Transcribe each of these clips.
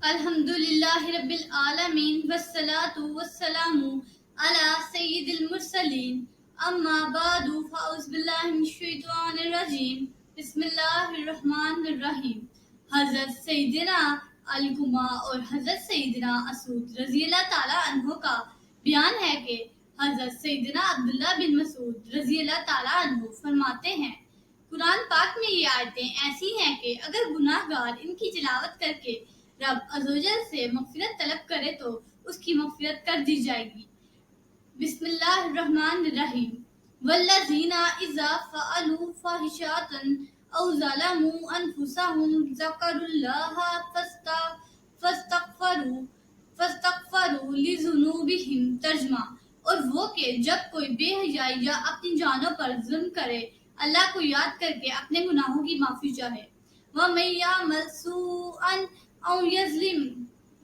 الحمدللہ رب العالمین والصلاة والسلام علی سید المرسلین اما بعد فاعوذ باللہ من الشیطان الرجیم بسم اللہ الرحمن الرحیم۔ حضرت سیدنا علقمہ اور حضرت سیدنا اسود رضی اللہ تعالیٰ عنہ کا بیان ہے کہ حضرت سیدنا عبداللہ بن مسعود رضی اللہ تعالیٰ عنہ فرماتے ہیں، قرآن پاک میں یہ آیتیں ایسی ہیں کہ اگر گناہ گار ان کی تلاوت کر کے رب عزوجل سے مغفرت طلب کرے تو اس کی مغفرت کر دی جائے گی۔ بسم اللہ الرحمن الرحیم۔ والذین اذا فعلوا فاحشۃ او ظلموا انفسهم ذکروا اللہ فاستغفروا لذنوبہم۔ ترجمہ، اور وہ کہ جب کوئی بے حیائی یا اپنی جانوں پر ظلم کرے اللہ کو یاد کر کے اپنے گناہوں کی معافی چاہے۔ وَمَن يَعْمَلْ سُوءًا او یظلم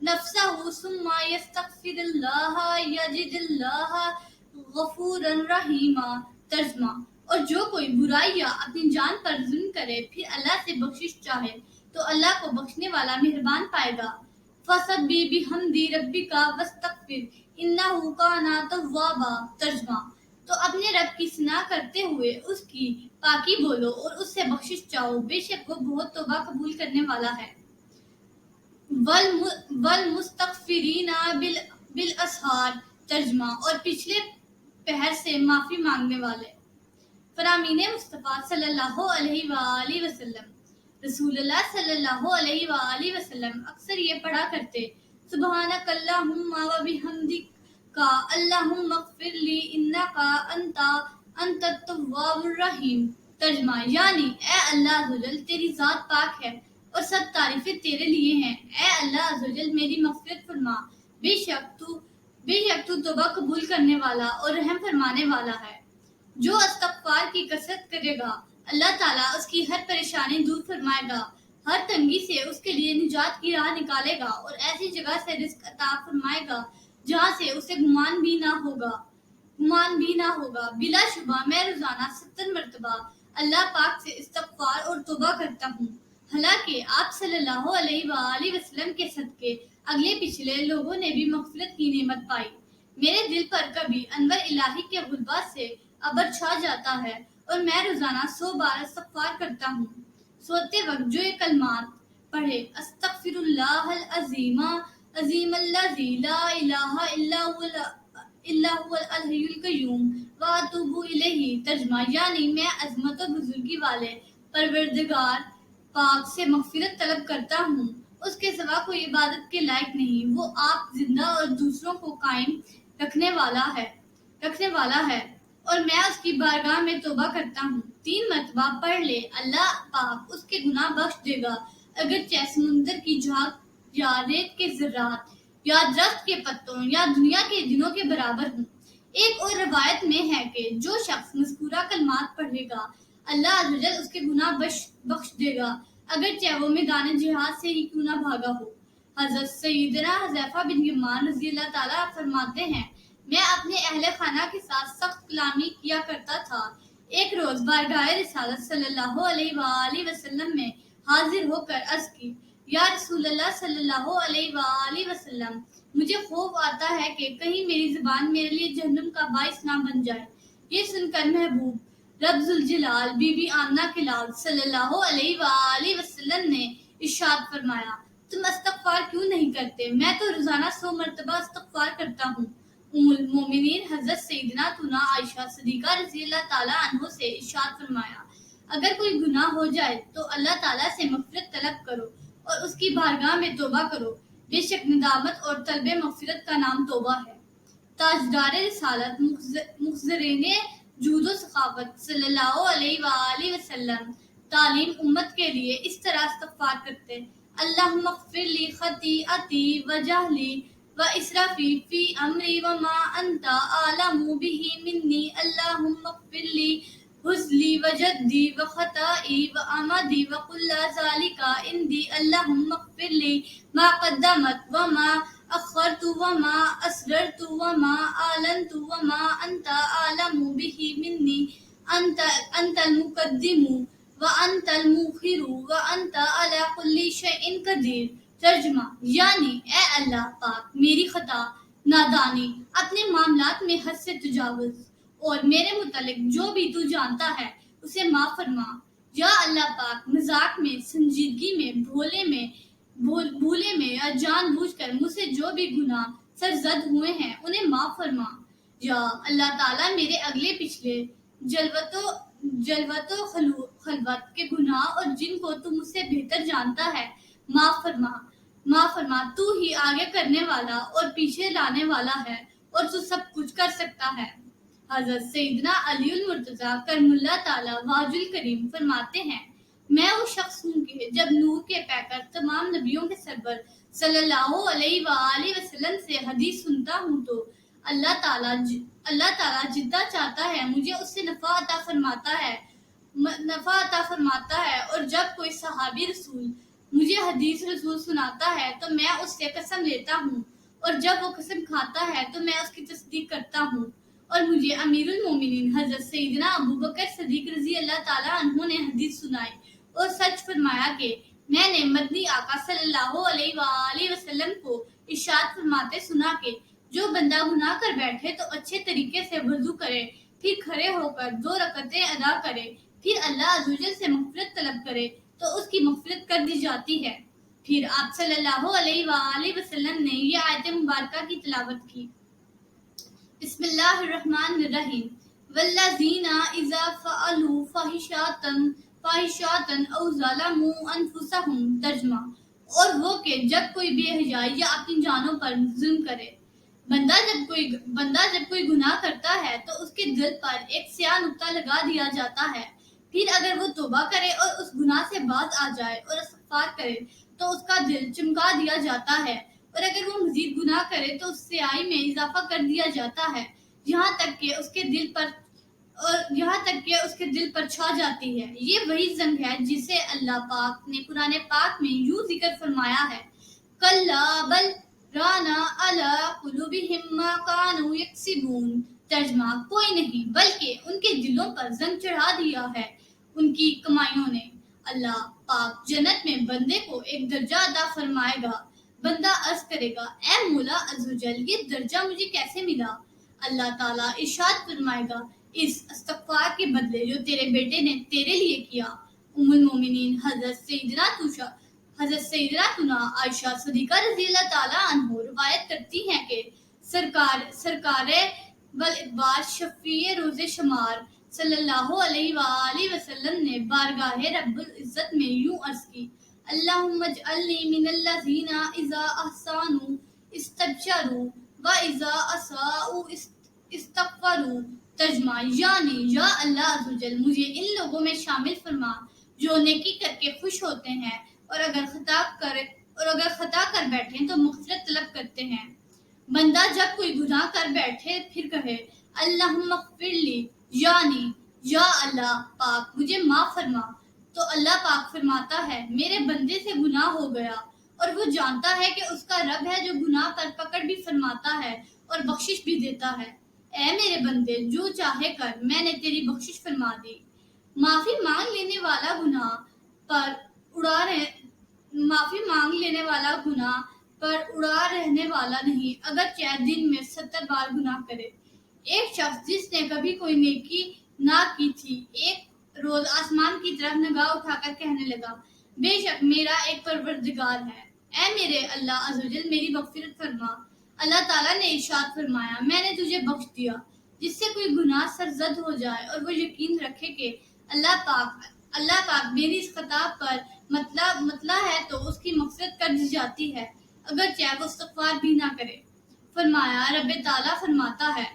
نفسہ ثم یستغفر اللہ یجد اللہ غفورا رحیما۔ ترجمہ، اور جو کوئی برائی یا اپنی جان پر ظلم کرے پھر اللہ سے بخشش چاہے تو اللہ کو بخشنے والا مہربان پائے گا۔ فَسَبِّحْ بِحَمْدِ رَبِّكَ وَاسْتَغْفِرْ إِنَّهُ كَانَ تَوَّابًا۔ ترجمہ، تو اپنے رب کی ثنا کرتے ہوئے اس کی پاکی بولو اور اس سے بخشش چاہو، بے شک وہ بہت توبہ قبول کرنے والا ہے۔ والمستغفرین بالاسحار۔ ترجمہ، اور پچھلے پہر سے معافی مانگنے والے۔ فرامین مصطفیٰ صلی اللہ علیہ وآلہ وسلم۔ رسول اللہ صلی اللہ علیہ وآلہ وسلم اکثر یہ پڑھا کرتے، سبحانک اللہم و بحمدک اللہم اغفر لی انک انت التواب الرحیم۔ ترجمہ، یعنی اے اللہ عزوجل تیری ذات پاک ہے اور سب تعریفیں تیرے لیے ہیں، اے اللہ عزوجل میری مغفرت فرما، بے شک تو توبہ قبول کرنے والا اور رحم فرمانے والا ہے۔ جو استغفار کی کثرت کرے گا اللہ تعالیٰ اس کی ہر پریشانی دور فرمائے گا، ہر تنگی سے اس کے لیے نجات کی راہ نکالے گا اور ایسی جگہ سے رزق عطا فرمائے گا جہاں سے اسے گمان بھی نہ ہوگا۔ بلا شبہ میں روزانہ 70 مرتبہ اللہ پاک سے استغفار اور توبہ کرتا ہوں، حالانکہ آپ صلی اللہ علیہ وآلہ وسلم کے صدقے اگلے پچھلے لوگوں نے بھی مغفرت کی نعمت پائی۔ میرے دل پر کبھی انور الہی کے غلبہ سے ابر چھا جاتا ہے اور میں روزانہ 100 بار استغفار کرتا ہوں۔ سوتے وقت جو یہ کلمات پڑھے، استغفر اللہ العظیم عظیم الذی لا الہ الا هو الحی القیوم واتوب الیہ۔ ترجمہ، یعنی میں عظمت و بزرگی والے پروردگار پاک سے مغفرت طلب کرتا ہوں، اس کے سوا کوئی عبادت کے لائق نہیں، وہ آپ زندہ اور دوسروں کو قائم رکھنے والا ہے اور میں اس کی بارگاہ میں توبہ کرتا ہوں۔ 3 مرتبہ پڑھ لے، اللہ پاک اس کے گناہ بخش دے گا، اگرچہ سمندر کی جھاگ یا ریت کے ذرات یا درخت کے پتوں یا دنیا کے دنوں کے برابر ہوں۔ ایک اور روایت میں ہے کہ جو شخص مذکورہ کلمات پڑھے گا اللہ عزوجل اس کے گناہ بخش دے گا، اگرچہ وہ میدان جہاد سے ہی کیوں نہ بھاگا ہو۔ حضرت سیدنا حذیفہ بن یمان رضی اللہ تعالیٰ فرماتے ہیں، میں اپنے اہل خانہ کے ساتھ سخت کلامی کیا کرتا تھا۔ ایک روز بارگاہ رسالت صلی اللہ علیہ وآلہ وسلم میں حاضر ہو کر عرض کی، یا رسول اللہ صلی اللہ علیہ وآلہ وسلم، مجھے خوف آتا ہے کہ کہیں میری زبان میرے لیے جہنم کا باعث نہ بن جائے۔ یہ سن کر محبوب رب ذوالجلال بی بی آمنہ کے لال صلی اللہ علیہ وآلہ وسلم نے ارشاد فرمایا، تم استغفار کیوں نہیں کرتے؟ میں تو روزانہ 100 مرتبہ استغفار کرتا ہوں۔ ام المومنین حضرت سیدنا تونا عائشہ صدیقہ رضی اللہ تعالیٰ عنہ سے ارشاد فرمایا، اگر کوئی گناہ ہو جائے تو اللہ تعالیٰ سے مغفرت طلب کرو اور اس کی بارگاہ میں توبہ کرو، بے شک ندامت اور طلب مغفرت کا نام توبہ ہے۔ تاجدار رسالت مخزرین جود و سخاوت صلی اللہ علیہ وآلہ وسلم تعلیم امت کے لیے اس طرح استغفار کرتے، اللہم اغفر لی خطیئتی و جہلی و اسرافی فی امری وما انت اعلم بہ منی، اللہم اغفر لی حزلی و جدی و خطائی و عمدی و کل ذالک عندی، اللہم اغفر لی ما قدمت وما اخرت وما اسررت وما اعلنت وما انت اعلم بہ منی، انت المقدم وانت المؤخر وانت على كل شيء قدیر۔ ترجمہ یعنی اے اللہ پاک میری خطا، نادانی، اپنے معاملات میں حد سے تجاوز اور میرے متعلق جو بھی تو جانتا ہے اسے معاف فرما۔ یا اللہ پاک مذاق میں، سنجیدگی میں، بھولے میں یا جان بوجھ کر مجھ سے جو بھی گناہ سرزد ہوئے ہیں انہیں معاف فرما۔ یا اللہ تعالیٰ میرے اگلے پچھلے جلوت و خلوت کے گناہ اور جن کو تو مجھ سے بہتر جانتا ہے معاف فرما۔ تو ہی آگے کرنے والا اور پیچھے لانے والا ہے اور تو سب کچھ کر سکتا ہے۔ حضرت سیدنا علی المرتضیٰ کرم اللہ تعالی واج الکریم فرماتے ہیں، میں وہ شخص ہوں کہ جب نور کے پیکر تمام نبیوں کے سرور صلی اللہ علیہ وآلہ وسلم سے حدیث سنتا ہوں تو اللہ تعالیٰ جدہ چاہتا ہے مجھے اس سے نفع عطا فرماتا ہے اور جب کوئی صحابی رسول مجھے حدیث رسول سناتا ہے تو میں اس سے قسم لیتا ہوں اور جب وہ قسم کھاتا ہے تو میں اس کی تصدیق کرتا ہوں۔ اور مجھے امیر المومنین حضرت سیدنا ابو بکر صدیق رضی اللہ تعالیٰ عنہ نے حدیث سنائی اور سچ فرمایا کہ میں نے مدنی آقا صلی اللہ علیہ وآلہ وسلم کو ارشاد فرماتے سنا کہ جو بندہ گناہ کر بیٹھے تو اچھے طریقے سے وضو کرے، پھر کھڑے ہو کر 2 رکعتیں ادا کرے، پھر اللہ عزوجل سے مغفرت طلب کرے تو اس کی مغفرت کر دی جاتی ہے۔ پھر آپ صلی اللہ علیہ وآلہ وسلم نے یہ آیت مبارکہ کی تلاوت کی۔ بسم اللہ الرحمن الرحیم والذین اذا فعلوا فاحشۃ او ظلموا انفسهم۔ ترجمہ اور وہ کہ جب کوئی بے حیائی یا اپنی جانوں پر ظلم کرے۔ بندہ جب کوئی گناہ کرتا ہے تو اس کے دل پر ایک سیاہ نقطہ لگا دیا جاتا ہے، پھر اگر وہ توبہ کرے اور اس گناہ سے باز آ جائے اور استغفار کرے تو اس کا دل چمکا دیا جاتا ہے، اور اگر وہ مزید گناہ کرے تو اس سیاہی میں اضافہ کر دیا جاتا ہے یہاں تک کہ اس کے دل پر چھا جاتی ہے۔ یہ وہی زنگ ہے جسے اللہ پاک نے قرآن پاک میں یوں ذکر فرمایا ہے، کلا بل رانا علی قلوبہم ما کانوا یکسبون۔ ترجمہ کوئی نہیں بلکہ ان کے دلوں پر زنگ چڑھا دیا ہے ان کی کمائیوں نے۔ اللہ پاک جنت میں بندے کو ایک درجہ عطا فرمائے گا۔ بندہ عرض کرے گا، اے مولا عزوجل یہ درجہ مجھے کیسے ملا؟ اللہ تعالیٰ ارشاد فرمائے گا، اس استغفار کے بدلے جو تیرے بیٹے نے تیرے لیے کیا۔ ام المومنین حضرت سیدنا تنا عائشہ صدیقہ رضی اللہ تعالیٰ عنہ روایت کرتی ہیں کہ سرکار والادبار شفیع روز شمار صلی اللہ علیہ وآلہ وسلم نے بارگاہ رب العزت میں یوں عرض کی، اللہم اجعلنی من الذین اذا احسنوا استبشروا واذا اساءوا استغفروا۔ ترجمہ یعنی یا اللہ عزوجل مجھے ان لوگوں میں شامل فرما جو نیکی کر کے خوش ہوتے ہیں اور اگر خطا کر بیٹھیں تو مغفرت طلب کرتے ہیں۔ بندہ جب کوئی گناہ کر بیٹھے پھر کہے اللہم اغفر لی، یعنی یا اللہ پاک مجھے معاف فرما، تو اللہ پاک فرماتا ہے میرے بندے سے گناہ ہو گیا، اور وہ جانتا ہے کہ اس کا رب ہے جو گناہ پر پکڑ بھی فرماتا ہے اور بخشش بھی دیتا ہے۔ اے میرے بندے جو چاہے کر، میں نے تیری بخشش فرما دی۔ معافی مانگ لینے والا گناہ پر اڑا رہنے والا نہیں، اگرچہ دن میں 70 بار گناہ کرے۔ ایک شخص جس نے کبھی کوئی نیکی نہ کی تھی ایک روز آسمان کی طرف نگاہ اٹھا کر کہنے لگا، بے شک میرا ایک پروردگار ہے، اے میرے اللہ عزوجل میری مغفرت فرما۔ اللہ تعالیٰ نے ارشاد فرمایا، میں نے تجھے بخش دیا۔ جس سے کوئی گناہ سرزد ہو جائے اور وہ یقین رکھے کہ اللہ پاک میری اس خطا پر مطلع ہے تو اس کی مغفرت کر دی جاتی ہے، اگرچہ وہ استغفار بھی نہ کرے۔ فرمایا رب تعالیٰ فرماتا ہے،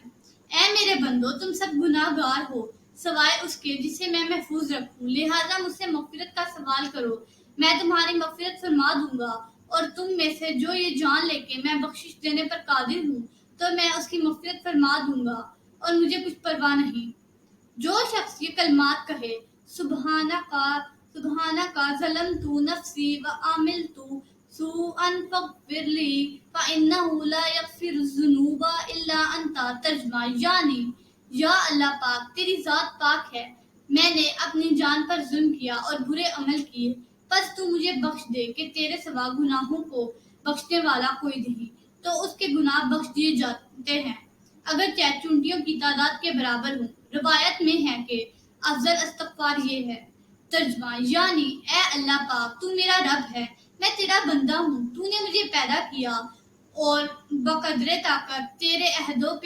اے میرے بندو تم سب گناہ گار ہو سوائے اس کے جسے میں محفوظ رکھوں، لہٰذا مجھ سے مغفرت کا سوال کرو، میں تمہاری مغفرت فرما دوں گا، اور تم میں سے جو یہ جان لے کہ میں بخشش دینے پر قادر ہوں تو میں اس کی مغفرت فرما دوں گا اور مجھے کچھ پرواہ نہیں۔ جو شخص یہ کلمات کہے، سبحانک ظلمت نفسی وعملت سوءا فاغفر لی فإنہ لا یغفر الذنوب الا انت۔ ترجمہ یعنی یا اللہ پاک تیری ذات پاک ہے، میں نے اپنی جان پر ظلم کیا اور برے عمل کیے، پس تو مجھے بخش دے کہ تیرے سوا گناہوں کو بخشنے والا کوئی نہیں، تو اس کے گناہ بخش دیے جاتے ہیں اگرچہ چونٹیوں کی تعداد کے برابر ہوں۔ روایت میں ہے کہ افضل استغفار یہ ہے۔ ترجمہ یعنی اے اللہ پاک، تو میرا رب ہے، میں تیرا بندہ ہوں، تو نے مجھے پیدا کیا اور بقدر طاقت تیرے عہد و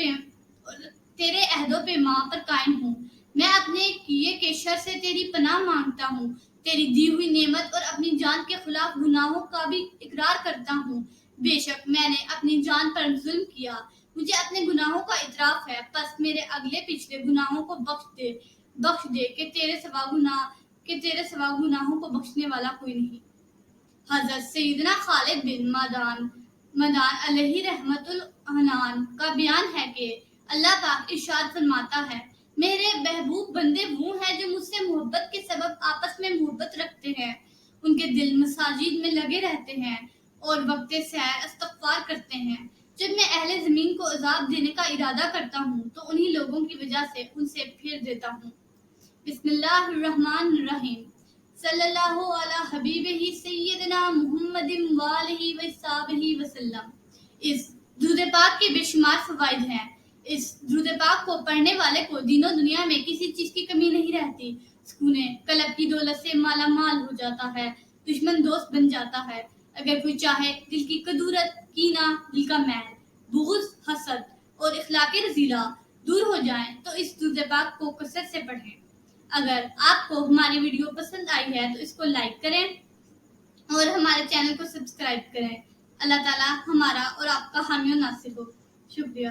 پیمان پر قائم ہوں۔ میں اپنے کیے کے شر سے تیری پناہ مانگتا ہوں، تیری دی ہوئی نعمت اور اپنی جان کے خلاف گناہوں کا بھی اقرار کرتا ہوں۔ بے شک میں نے اپنی جان پر ظلم کیا، مجھے اپنے گناہوں کا اعتراف ہے، پس میرے اگلے پچھلے گناہوں کو بخش دے کہ تیرے سوا گناہوں کو بخشنے والا کوئی نہیں۔ حضرت سیدنا خالد بن مدان علیہ رحمت العنان کا بیان ہے کہ اللہ پاک ارشاد فرماتا ہے، میرے محبوب بندے وہ ہیں جو مجھ سے محبت کے سبب آپس میں محبت رکھتے ہیں، ان کے دل مساجد میں لگے رہتے ہیں اور وقت سحر استغفار کرتے ہیں۔ جب میں اہل زمین کو عذاب دینے کا ارادہ کرتا ہوں تو انہی لوگوں کی وجہ سے ان سے پھیر دیتا ہوں۔ بسم اللہ الرحمن الرحیم۔ صلی اللہ علی حبیبہ سیدنا محمد وآلہ وصحبہ وسلم۔ اس درود پاک کے بے شمار فوائد ہیں۔ اس درود پاک کو پڑھنے والے کو دین و دنیا میں کسی چیز کی کمی نہیں رہتی، سکون قلب کی دولت سے مالا مال ہو جاتا ہے، دشمن دوست بن جاتا ہے۔ اگر کوئی چاہے دل کی کدورت، کینہ، دل کا میل، بغض، حسد اور اخلاق رذیلہ دور ہو جائیں تو اس درود پاک کو کثرت سے پڑھیں۔ اگر آپ کو ہماری ویڈیو پسند آئی ہے تو اس کو لائک کریں اور ہمارے چینل کو سبسکرائب کریں۔ اللہ تعالی ہمارا اور آپ کا حامی و ناصر ہو۔ شکریہ۔